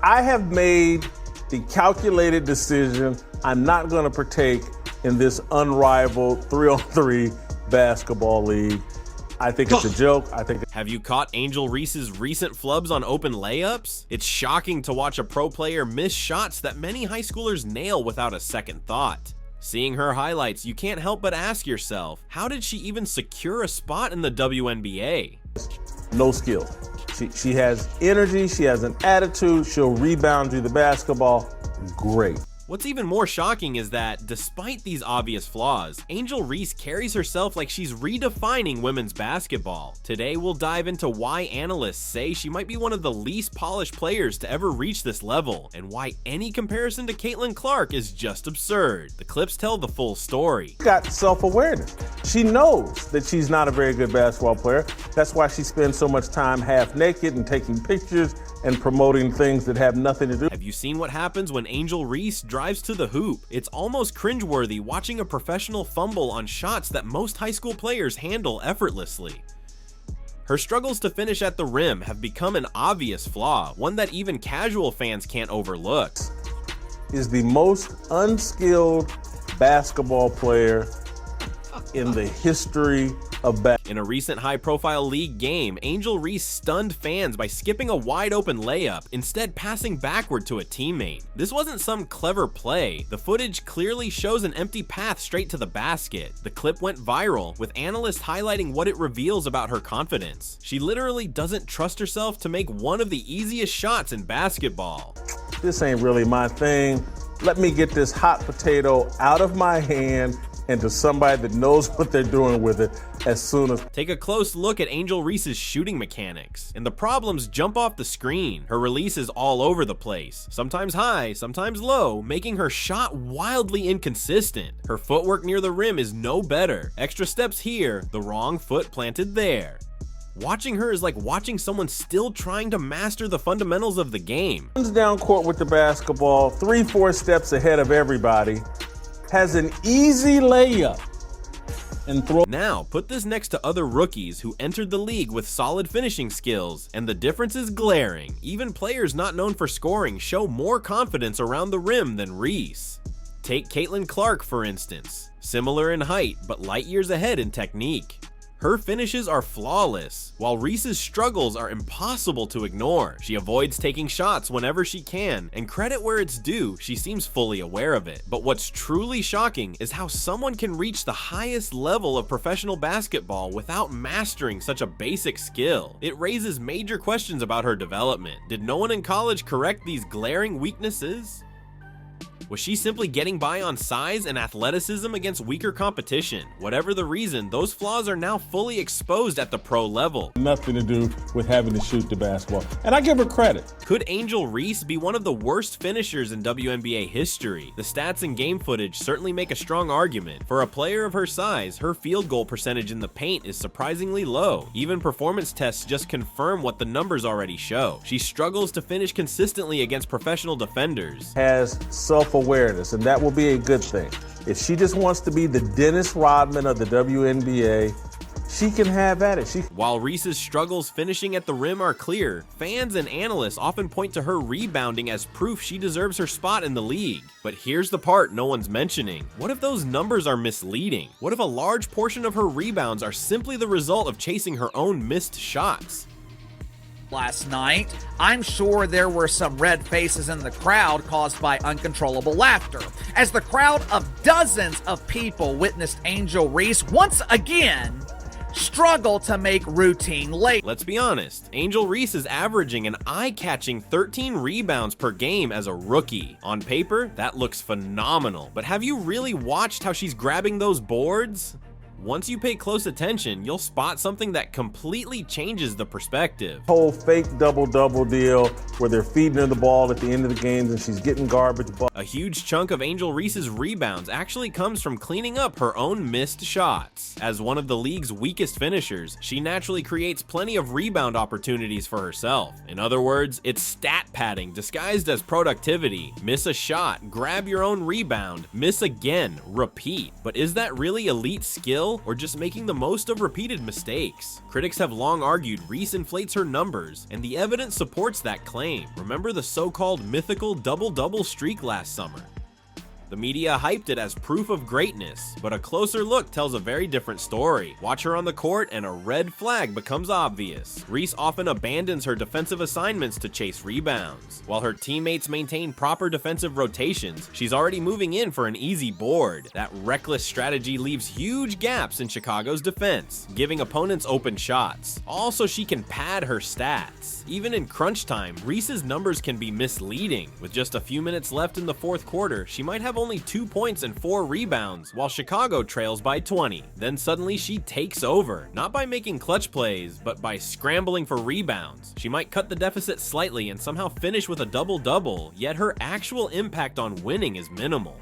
I have made the calculated decision. I'm not going to partake in this unrivaled 3-on-3 basketball league. I think it's a joke. Have you caught Angel Reese's recent flubs on open layups? It's shocking to watch a pro player miss shots that many high schoolers nail without a second thought. Seeing her highlights, you can't help but ask yourself, how did she even secure a spot in the WNBA? No skill. She has energy, she has an attitude, she'll rebound you the basketball. Great. What's even more shocking is that, despite these obvious flaws, Angel Reese carries herself like she's redefining women's basketball. Today, we'll dive into why analysts say she might be one of the least polished players to ever reach this level, and why any comparison to Caitlin Clark is just absurd. The clips tell the full story. She's got self-awareness. She knows that she's not a very good basketball player. That's why she spends so much time half naked and taking pictures and promoting things that have nothing to do. Have you seen what happens when Angel Reese drives to the hoop? It's almost cringeworthy watching a professional fumble on shots that most high school players handle effortlessly. Her struggles to finish at the rim have become an obvious flaw, one that even casual fans can't overlook. Is the most unskilled basketball player in the history of basketball. In a recent high-profile league game, Angel Reese stunned fans by skipping a wide-open layup, instead passing backward to a teammate. This wasn't some clever play. The footage clearly shows an empty path straight to the basket. The clip went viral, with analysts highlighting what it reveals about her confidence. She literally doesn't trust herself to make one of the easiest shots in basketball. This ain't really my thing. Let me get this hot potato out of my hand and to somebody that knows what they're doing with it as soon as. Take a close look at Angel Reese's shooting mechanics, and the problems jump off the screen. Her release is all over the place, sometimes high, sometimes low, making her shot wildly inconsistent. Her footwork near the rim is no better. Extra steps here, the wrong foot planted there. Watching her is like watching someone still trying to master the fundamentals of the game. Comes down court with the basketball, 3-4 steps ahead of everybody, has an easy layup, and throw. Now, put this next to other rookies who entered the league with solid finishing skills, and the difference is glaring. Even players not known for scoring show more confidence around the rim than Reese. Take Caitlin Clark, for instance. Similar in height, but light years ahead in technique. Her finishes are flawless, while Reese's struggles are impossible to ignore. She avoids taking shots whenever she can, and credit where it's due, she seems fully aware of it. But what's truly shocking is how someone can reach the highest level of professional basketball without mastering such a basic skill. It raises major questions about her development. Did no one in college correct these glaring weaknesses? Was she simply getting by on size and athleticism against weaker competition? Whatever the reason, those flaws are now fully exposed at the pro level. Nothing to do with having to shoot the basketball. And I give her credit. Could Angel Reese be one of the worst finishers in WNBA history? The stats and game footage certainly make a strong argument. For a player of her size, her field goal percentage in the paint is surprisingly low. Even performance tests just confirm what the numbers already show. She struggles to finish consistently against professional defenders. Has self-awareness, and that will be a good thing. If she just wants to be the Dennis Rodman of the WNBA, she can have at it. While Reese's struggles finishing at the rim are clear, fans and analysts often point to her rebounding as proof she deserves her spot in the league. But here's the part no one's mentioning. What if those numbers are misleading? What if a large portion of her rebounds are simply the result of chasing her own missed shots? Last night, I'm sure there were some red faces in the crowd caused by uncontrollable laughter, as the crowd of dozens of people witnessed Angel Reese once again struggle to make routine layups. Let's be honest, Angel Reese is averaging an eye-catching 13 rebounds per game as a rookie. On paper, that looks phenomenal, but have you really watched how she's grabbing those boards? Once you pay close attention, you'll spot something that completely changes the perspective. Whole fake double-double deal where they're feeding her the ball at the end of the games and she's getting garbage. A huge chunk of Angel Reese's rebounds actually comes from cleaning up her own missed shots. As one of the league's weakest finishers, she naturally creates plenty of rebound opportunities for herself. In other words, it's stat padding disguised as productivity. Miss a shot, grab your own rebound, miss again, repeat. But is that really elite skill? skill, or just making the most of repeated mistakes? Critics have long argued Reese inflates her numbers, and the evidence supports that claim. Remember the so-called mythical double-double streak last summer? The media hyped it as proof of greatness, but a closer look tells a very different story. Watch her on the court and a red flag becomes obvious. Reese often abandons her defensive assignments to chase rebounds. While her teammates maintain proper defensive rotations, she's already moving in for an easy board. That reckless strategy leaves huge gaps in Chicago's defense, giving opponents open shots. Also, she can pad her stats. Even in crunch time, Reese's numbers can be misleading. With just a few minutes left in the fourth quarter, she might have only 2 points and 4 rebounds, while Chicago trails by 20. Then suddenly she takes over, not by making clutch plays, but by scrambling for rebounds. She might cut the deficit slightly and somehow finish with a double-double, yet her actual impact on winning is minimal.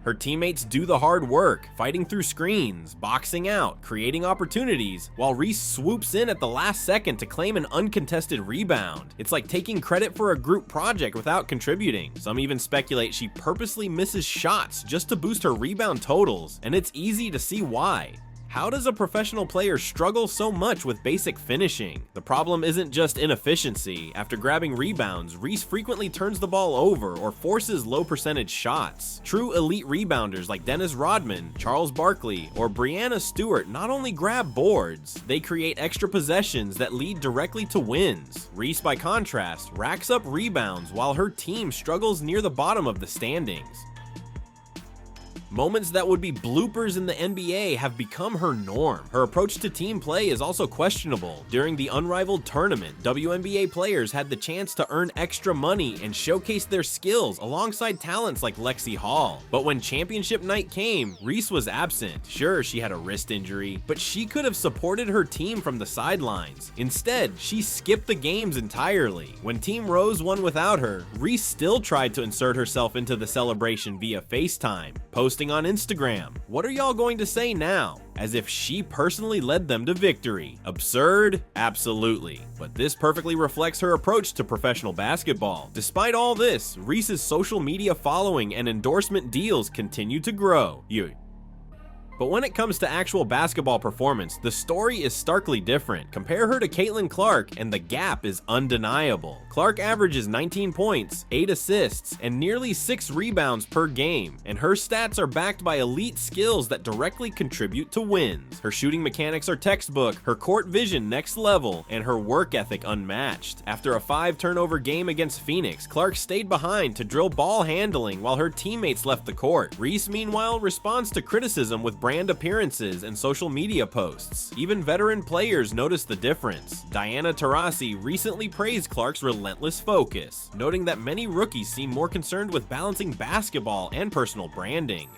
Her teammates do the hard work, fighting through screens, boxing out, creating opportunities, while Reese swoops in at the last second to claim an uncontested rebound. It's like taking credit for a group project without contributing. Some even speculate she purposely misses shots just to boost her rebound totals, and it's easy to see why. How does a professional player struggle so much with basic finishing? The problem isn't just inefficiency. After grabbing rebounds, Reese frequently turns the ball over or forces low percentage shots. True elite rebounders like Dennis Rodman, Charles Barkley, or Breanna Stewart not only grab boards, they create extra possessions that lead directly to wins. Reese, by contrast, racks up rebounds while her team struggles near the bottom of the standings. Moments that would be bloopers in the NBA have become her norm. Her approach to team play is also questionable. During the unrivaled tournament, WNBA players had the chance to earn extra money and showcase their skills alongside talents like Lexi Hall. But when championship night came, Reese was absent. Sure, she had a wrist injury, but she could have supported her team from the sidelines. Instead, she skipped the games entirely. When Team Rose won without her, Reese still tried to insert herself into the celebration via FaceTime, posting on Instagram. What are y'all going to say now? As if she personally led them to victory. Absurd? Absolutely. But this perfectly reflects her approach to professional basketball. Despite all this, Reese's social media following and endorsement deals continue to grow. But when it comes to actual basketball performance, the story is starkly different. Compare her to Caitlin Clark, and the gap is undeniable. Clark averages 19 points, 8 assists, and nearly 6 rebounds per game, and her stats are backed by elite skills that directly contribute to wins. Her shooting mechanics are textbook, her court vision next level, and her work ethic unmatched. After a 5-turnover game against Phoenix, Clark stayed behind to drill ball handling while her teammates left the court. Reese, meanwhile, responds to criticism with brand appearances and social media posts. Even veteran players notice the difference. Diana Taurasi recently praised Clark's relentless focus, noting that many rookies seem more concerned with balancing basketball and personal branding.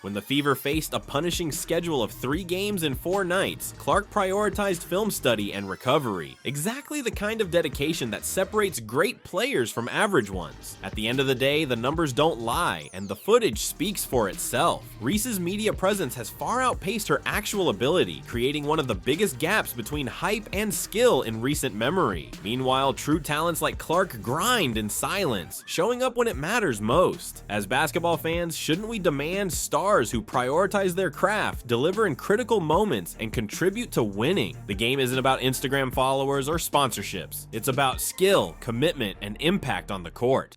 When the Fever faced a punishing schedule of 3 games in 4 nights, Clark prioritized film study and recovery. Exactly the kind of dedication that separates great players from average ones. At the end of the day, the numbers don't lie, and the footage speaks for itself. Reese's media presence has far outpaced her actual ability, creating one of the biggest gaps between hype and skill in recent memory. Meanwhile, true talents like Clark grind in silence, showing up when it matters most. As basketball fans, shouldn't we demand stars who prioritize their craft, deliver in critical moments, and contribute to winning? The game isn't about Instagram followers or sponsorships. It's about skill, commitment, and impact on the court.